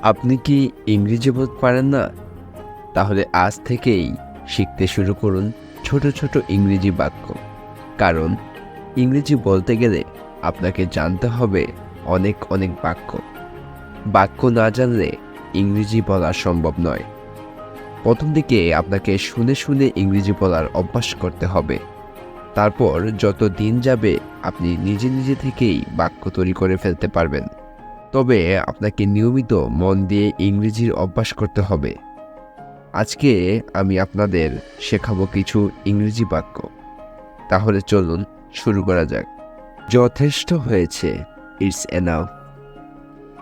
আপনি কি ইংরেজি বলতে পারেন না? তাহলে আজ থেকেই শিখতে শুরু করুন ছোট ছোট ইংরেজি বাক্য। কারণ ইংরেজি বলতে গেলে আপনাকে জানতে হবে অনেক অনেক বাক্য। বাক্য না জানলে ইংরেজি বলা সম্ভব নয়। প্রথম দিকে আপনাকে শুনে শুনে ইংরেজি বলার অভ্যাস করতে হবে। তারপর যত দিন যাবে আপনি নিজে নিজে থেকেই বাক্য তৈরি করে ফেলতে পারবেন। তবে আপনাকে নিয়মিত মন দিয়ে ইংরেজির অভ্যাস করতে হবে। আজকে আমি আপনাদের শেখাবো কিছু ইংরেজি বাক্য। তাহলে চলুন শুরু করা যাক। যথেষ্ট হয়েছে, ইটস এনাফ।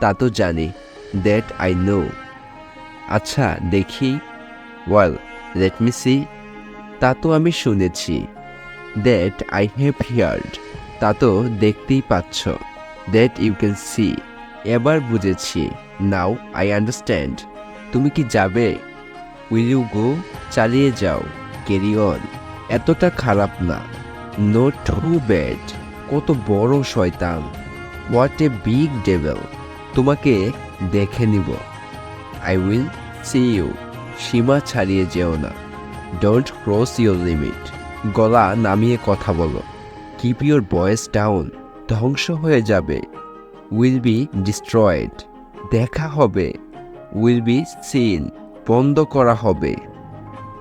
তা তো জানি, দ্যাট আই নো। আচ্ছা দেখি, ওয়েল লেট মি সি। তা তো আমি শুনেছি, দ্যাট আই হ্যাভ হিয়ার্ড। তা তো দেখতেই পাচ্ছ, দ্যাট ইউ ক্যান সি। এবার বুঝেছি, নাও আই আন্ডারস্ট্যান্ড। তুমি কি যাবে? Will you go? চালিয়ে যাও, ক্যারি অন। এতটা খারাপ না, নট টু ব্যাড। কত বড় শয়তান, হোয়াট এ বিগ ডেভিল। তোমাকে দেখে নিব, আই উইল সি ইউ। সীমা ছাড়িয়ে যেও না, ডোন্ট ক্রস ইউর লিমিট। গলা নামিয়ে কথা বলো, কিপ ইউর ভয়েস ডাউন। ধ্বংস হয়ে যাবে, উইল বি ডিস্ট্রয়েড। দেখা হবে, উইল বি সিন। বন্ধ করা হবে,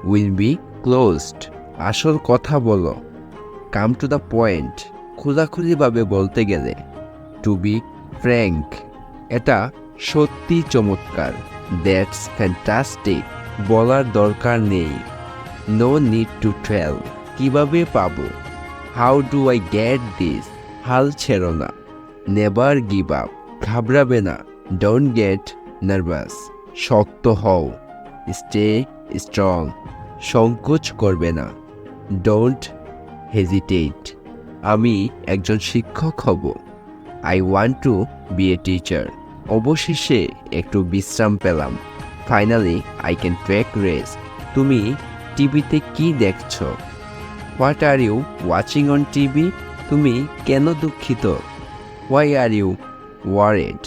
উইল বি ক্লোজড। আসল কথা বলো, কাম টু দ্য পয়েন্ট। খোলাখুলিভাবে বলতে গেলে, টু বি ফ্র্যাঙ্ক। এটা সত্যি চমৎকার, দ্যাটস ফ্যান্টাস্টিক। বলার দরকার নেই, নো নিড টু টেল। কিভাবে পাবো, how do I get this. হাল ছেড়ো না, নেভার গিভ আপ। ঘাবড়াবে না, ডোন্ট গেট নার্ভাস। শক্ত হও, স্টে স্ট্রং। সংকোচ করবে না, ডোন্ট হেজিটেট। আমি একজন শিক্ষক হব, I want to be a teacher. অবশেষে একটু বিশ্রাম পেলাম, finally I can take rest. তুমি টিভিতে কি দেখছো? What are you watching on TV? তুমি কেন দুঃখিত? Why are you worried?